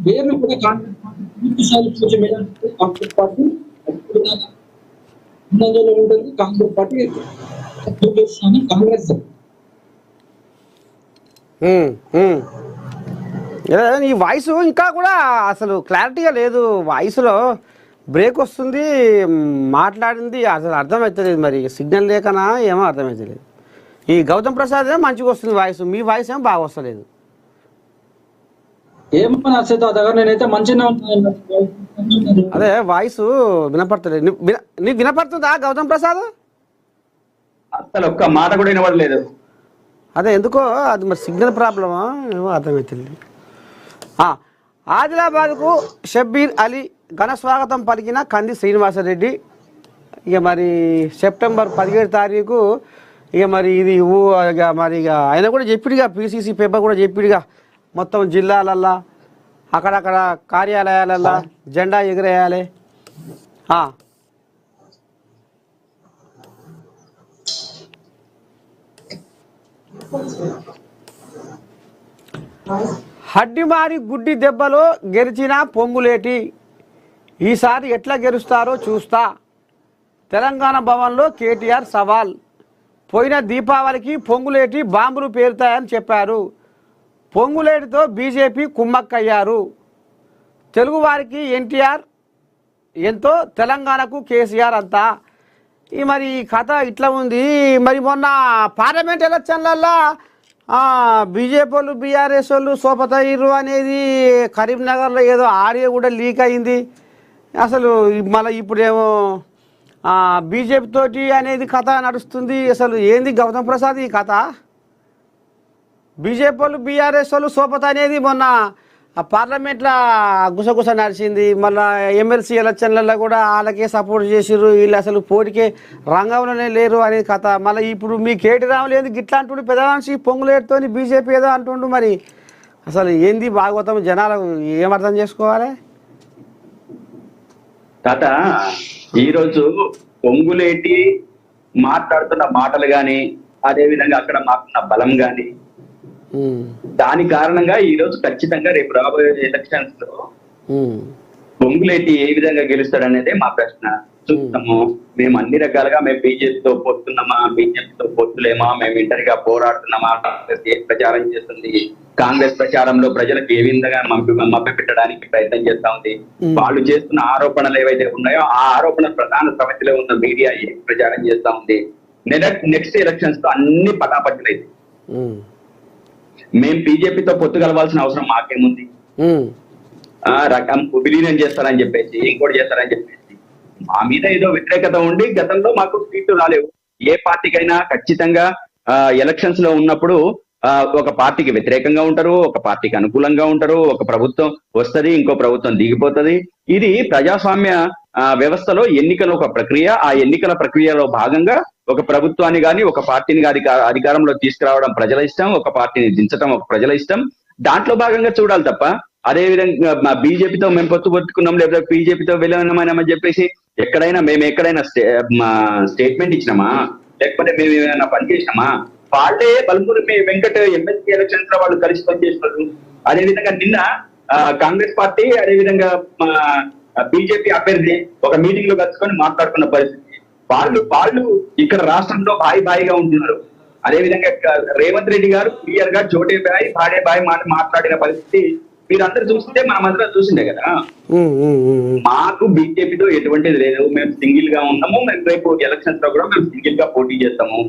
వేరు కూడా కాంగ్రెస్ పార్టీ పూర్తిసారి చూసే మేరకు కాంగ్రెస్ పార్టీ ఉన్నందులో ఉంటుంది. కాంగ్రెస్ పార్టీ కాంగ్రెస్ ఈ వాయిస్ ఇంకా కూడా అసలు క్లారిటీగా లేదు. వాయిస్లో బ్రేక్ వస్తుంది, మాట్లాడింది అసలు అర్థమవుతలేదు. మరి సిగ్నల్ లేకనా ఏమో అర్థమవుతలేదు. ఈ గౌతమ్ ప్రసాద్ ఏమో మంచిగా వస్తుంది వాయిస్, మీ వాయిస్ ఏమో బాగా వస్తలేదు. నేనైతే మంచిగా అదే వాయిస్ వినపడతలేదు. నీకు వినపడుతుందా గౌతమ్ ప్రసాద్? అసలు ఒక్క మాట కూడా వినపడలేదు. అదే ఎందుకో అది మరి సిగ్నల్ ప్రాబ్లమా ఏమో అర్థమవుతుంది. ఆదిలాబాద్కు షబ్బీర్ అలీ ఘన స్వాగతం పలికిన కంది శ్రీనివాసరెడ్డి. ఇక మరి సెప్టెంబర్ 17 తారీఖు ఇక మరి ఇది మరి ఇక ఆయన కూడా చెప్పిడుగా, పీసీసీ పేపర్ కూడా చెప్పిడుగా, మొత్తం జిల్లాలల్లా అక్కడక్కడ కార్యాలయాలల్లా జెండా ఎగిరేయాలి. హడ్డిమారి గుడ్డి దెబ్బలో గెలిచిన పొంగులేటి, ఈసారి ఎట్లా గెలుస్తారో చూస్తా. తెలంగాణ భవన్లో కేటీఆర్ సవాల్. పోయిన దీపావళికి పొంగులేటి బాంబులు పేరుతాయని చెప్పారు. పొంగులేటితో బీజేపీ కుమ్మక్కయ్యారు. తెలుగువారికి ఎన్టీఆర్ ఎంతో, తెలంగాణకు కేసీఆర్ అంతా. మరి ఈ కథ ఇట్లా ఉంది. మరి మొన్న పార్లమెంట్ ఎలక్షన్లల్లో బీజేపీ వాళ్ళు బీఆర్ఎస్ వాళ్ళు సోపతయ్యారు అనేది కరీంనగర్లో ఏదో ఆడియో కూడా లీక్ అయింది. అసలు మళ్ళీ ఇప్పుడేమో బీజేపీ తోటి అనేది కథ నడుస్తుంది. అసలు ఏంది గౌతమ్ ప్రసాద్ ఈ కథ? బీజేపీ వాళ్ళు బీఆర్ఎస్ వాళ్ళు సోపత అనేది మొన్న పార్లమెంట్లో గుసగుస నడిచింది. మళ్ళీ ఎమ్మెల్సీ ఎలక్షన్లలో కూడా వాళ్ళకే సపోర్ట్ చేసిర్రు, వీళ్ళు అసలు పోటీకే రంగంలోనే లేరు అనే కథ. మళ్ళీ ఇప్పుడు మీ కేటీ రాములు ఏంది గిట్లా అంటుండు, పెద్దవాన్సి పొంగులేటుతో బీజేపీ ఏదో అంటుండు. మరి అసలు ఏంది భాగవతం, జనాలు ఏమర్థం చేసుకోవాలి? తాత, ఈరోజు పొంగులేటి మాట్లాడుతున్న మాటలు కానీ, అదే విధంగా అక్కడ మాకున్న బలం కానీ, దాని కారణంగా ఈ రోజు ఖచ్చితంగా రేపు రాబోయే ఎలక్షన్స్ లో పొంగులేటి ఏ విధంగా గెలుస్తాడనేదే మా ప్రశ్న. చూస్తాము మేము అన్ని రకాలుగా, మేము బీజేపీతో పొత్తున్నామా, బీజేపీతో పొత్తులేమా, మేము ఇంటరిగా పోరాడుతున్నామా, కాంగ్రెస్ ఏ ప్రచారం చేస్తుంది, కాంగ్రెస్ ప్రచారంలో ప్రజలకు ఏ విధంగా మభ్య పెట్టడానికి ప్రయత్నం చేస్తా ఉంది, వాళ్ళు చేస్తున్న ఆరోపణలు ఏవైతే ఉన్నాయో ఆ ఆరోపణ ప్రధాన సమస్యలో ఉన్న మీడియా ఏ ప్రచారం చేస్తా ఉంది. నెక్స్ట్ ఎలక్షన్స్ తో అన్ని పటాపట్టులైతే మేము బీజేపీతో పొత్తు కలవాల్సిన అవసరం మాకేముంది? రకం విలీనం చేస్తారని చెప్పేసి, ఇంకోటి చేస్తారని చెప్పేసి మా మీద ఏదో వ్యతిరేకత ఉండి గతంలో మాకు సీట్లు రాలేవు. ఏ పార్టీకైనా ఖచ్చితంగా ఎలక్షన్స్ లో ఉన్నప్పుడు ఒక పార్టీకి వ్యతిరేకంగా ఉంటారు, ఒక పార్టీకి అనుకూలంగా ఉంటారు. ఒక ప్రభుత్వం వస్తుంది, ఇంకో ప్రభుత్వం దిగిపోతుంది. ఇది ప్రజాస్వామ్య వ్యవస్థలో ఎన్నికల ఒక ప్రక్రియ. ఆ ఎన్నికల ప్రక్రియలో భాగంగా ఒక ప్రభుత్వాన్ని కానీ, ఒక పార్టీని అధికారంలో తీసుకురావడం ప్రజల ఇష్టం, ఒక పార్టీని దించడం ఒక ప్రజల ఇష్టం. దాంట్లో భాగంగా చూడాలి తప్ప అదే విధంగా బీజేపీతో మేము పొత్తు పట్టుకున్నాం, లేకపోతే బీజేపీతో వెళ్ళమని చెప్పేసి మేము ఎక్కడైనా స్టేట్మెంట్ ఇచ్చినామా, లేకపోతే మేము ఏమైనా పని చేసినామా? వాళ్ళే బల్మూరి వెంకట ఎమ్మెల్సీ ఎలక్షన్స్ లో వాళ్ళు కలిసి పనిచేస్తున్నారు. అదేవిధంగా నిన్న కాంగ్రెస్ పార్టీ, అదేవిధంగా బీజేపీ అభ్యర్థి ఒక మీటింగ్ లో కలుసుకొని మాట్లాడుకున్న పరిస్థితి. వాళ్ళు ఇక్కడ రాష్ట్రంలో బాయిగా ఉంటున్నారు. అదేవిధంగా రేవంత్ రెడ్డి గారు క్లియర్ గా చోటే బాయ్ భాడే బాయ్ మాట్లాడిన పరిస్థితి మీరందరూ చూస్తుంటే మనం అందరం చూసిండే కదా. మాకు బీజేపీతో ఎటువంటిది లేదు, మేము సింగిల్ గా ఉన్నాము. మేము రేపు ఎలక్షన్స్ లో కూడా మేము సింగిల్ గా పోటీ చేస్తాము.